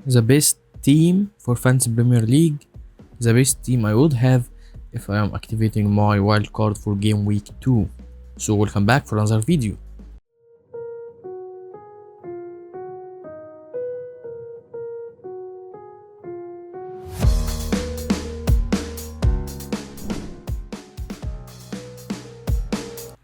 The best team for Fantasy Premier League, the best team I would have if I am activating my wildcard for game week 2. So welcome back for another video.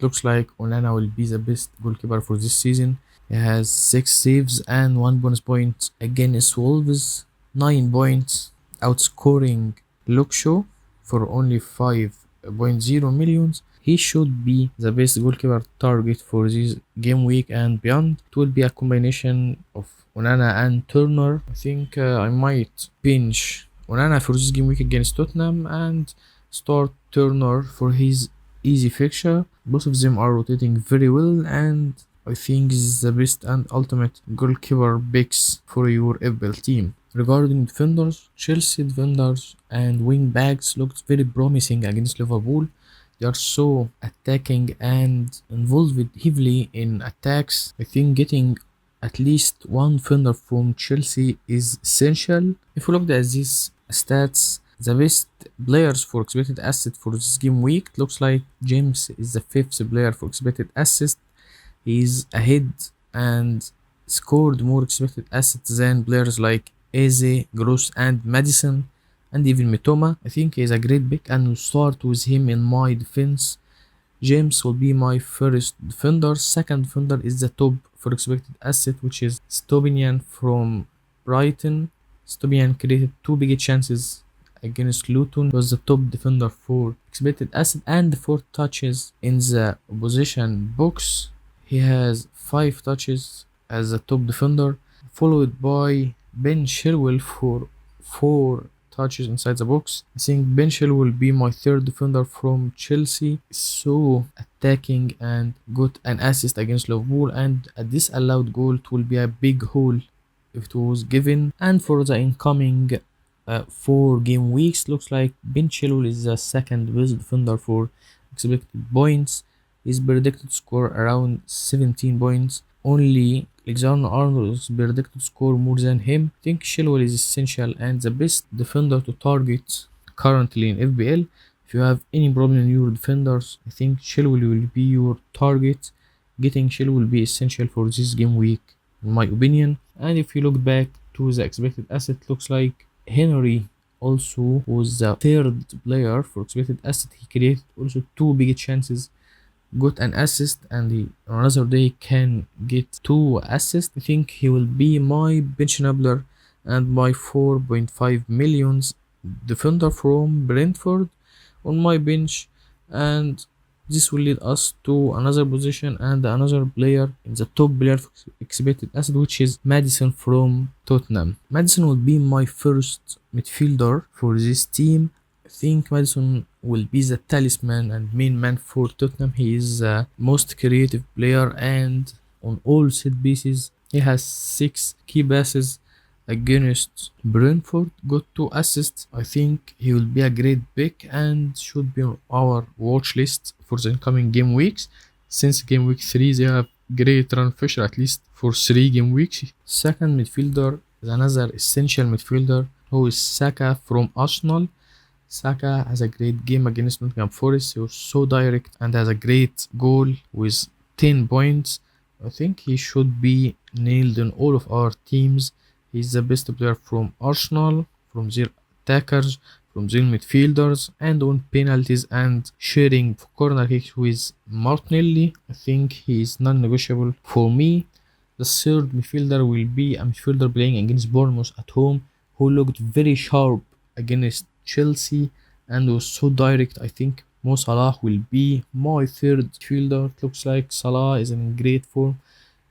Looks like Onana will be the best goalkeeper for this season. He has 6 saves and 1 bonus point against Wolves, 9 points, outscoring Luke Shaw for only 5.0 millions. He should be the best goalkeeper target for this game week and beyond. It will be a combination of Onana and Turner. I think I might pinch Onana for this game week against Tottenham and start Turner for his easy fixture. Both of them are rotating very well, and I think this is the best and ultimate goalkeeper picks for your FPL team. Regarding defenders, Chelsea defenders and wing backs looked very promising against Liverpool. They are so attacking and involved heavily in attacks. I think getting at least one defender from Chelsea is essential. If you look at these stats, the best players for expected assist for this game week, it looks like James is the 5th player for expected assist. He is ahead and scored more expected assists than players like Eze, Gross and Maddison and even Mitoma. I think he is a great pick and will start with him in my defense. James will be my first defender. Second defender is the top for expected asset, which is Stobinian from Brighton. Stobinian created 2 big chances against Luton. He was the top defender for expected asset and 4 touches in the opposition box. He has 5 touches as a top defender, followed by Ben Chilwell for 4 touches inside the box. I think Ben Chilwell will be my third defender from Chelsea. So attacking and got an assist against Liverpool, and a disallowed goal. It will be a big hole if it was given. And for the incoming 4 game weeks, looks like Ben Chilwell is the second best defender for expected points. He's predicted to score around 17 points. Only Alexander-Arnold is predicted to score more than him. I think Chilwell is essential and the best defender to target currently in FPL. If you have any problem in your defenders, I think Chilwell will be your target. Getting Chilwell will be essential for this game week, in my opinion. And if you look back to the expected asset, looks like Henry also was the third player for expected asset. He created also 2 big chances, got an assist, and he another day can get 2 assists. I think he will be my bench enabler and my 4.5 millions defender from Brentford on my bench, and this will lead us to another position and another player in the top player expected asset, which is Maddison from Tottenham. Maddison will be my first midfielder for this team. I think Maddison will be the talisman and main man for Tottenham. He is the most creative player, and on all set pieces he has 6 key passes against Brentford, got 2 assists. I think he will be a great pick and should be on our watch list for the incoming game weeks. Since game week 3 they have great run fixture at least for 3 game weeks. Second midfielder is another essential midfielder who is Saka from Arsenal. Saka has a great game against Nottingham Forest. He was so direct and has a great goal with 10 points. I think he should be nailed in all of our teams. He's the best player from Arsenal, from their attackers, from their midfielders, and on penalties and sharing corner kicks with Martinelli. I think he is non-negotiable for me. The third midfielder will be a midfielder playing against Bournemouth at home, who looked very sharp against Chelsea and was so direct. I think Mo Salah will be my third midfielder. It looks like Salah is in great form.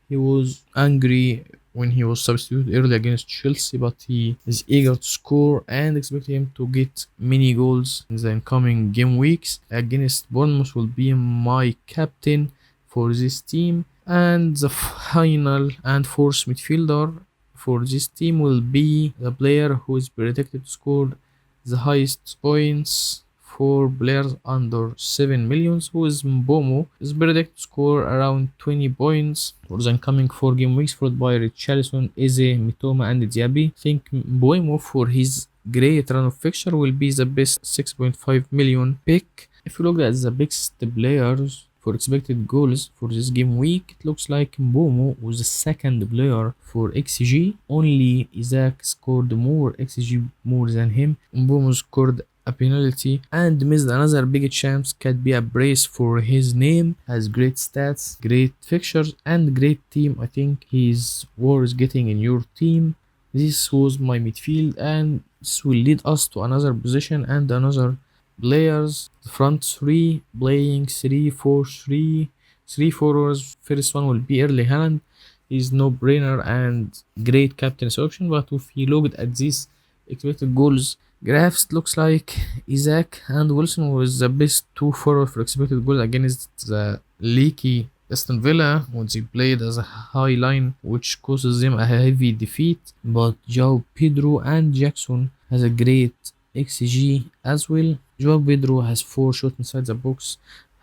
He was angry when he was substituted early against Chelsea, but he is eager to score and expect him to get many goals in the incoming game weeks. Against Bournemouth will be my captain for this team. And the final and fourth midfielder for this team will be the player who is predicted to score the highest points for players under 7 millions, who is Mbomo, is predicted to score around 20 points for the incoming 4 game weeks, followed by Richarlison, Eze, Mitoma, and Diaby. I think Mbomo, for his great run of fixture, will be the best 6.5 million pick. If you look at the biggest players for expected goals for this game week, it looks like Mbomo was the second player for XG. Only Isaac scored more XG more than him. Mbomo scored a penalty and missed another big chance. Could be a brace for his name. Has great stats, great fixtures, and great team. I think he's worth getting in your team. This was my midfield, and this will lead us to another position and another players. The front three playing 3-4-3, three forwards. First one will be Erling Haaland. He's no brainer and great captain's option. But if you looked at these expected goals graphs, it looks like Isaac and Wilson was the best two forward for expected goals against the leaky Aston Villa when they played as a high line, which causes them a heavy defeat. But João Pedro and Jackson has a great XG as well. João Pedro has 4 shots inside the box,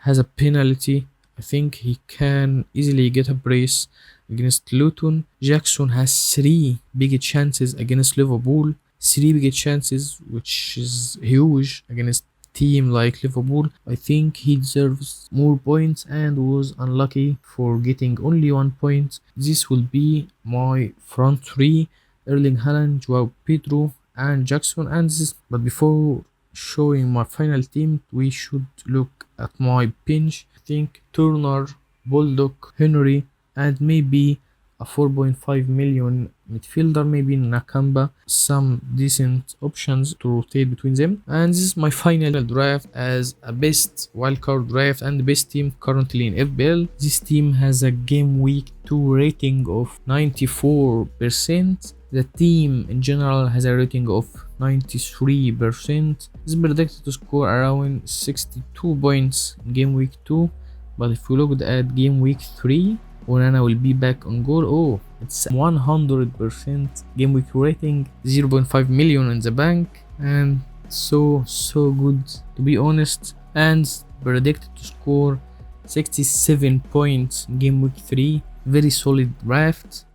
has a penalty. I think he can easily get a brace against Luton. Jackson has 3 big chances against Liverpool, 3 big chances, which is huge against team like Liverpool. I think he deserves more points and was unlucky for getting only 1 point. This will be my front 3: Erling Haaland, João Pedro, and Jackson. And this, but before showing my final team, we should look at my bench. I think Turner, Bulldog, Henry, and maybe a 4.5 million midfielder, maybe Nakamba, some decent options to rotate between them. And this is my final draft as a best wildcard draft and the best team currently in FPL. This team has a game week 2 rating of 94%. The team in general has a rating of 93%. It's predicted to score around 62 points in game week 2. But if we look at game week 3, Onana will be back on goal. Oh, it's 100% game week rating, 0.5 million in the bank, and so good to be honest. And predicted to score 67 points in game week 3. Very solid draft.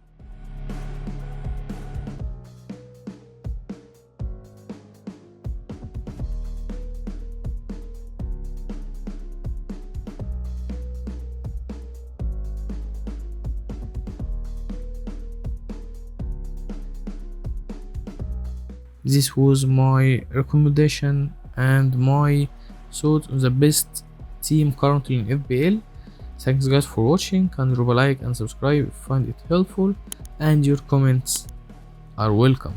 This was my recommendation and my thoughts on the best team currently in FPL. Thanks guys for watching, and drop a like and subscribe if you find it helpful, and your comments are welcome.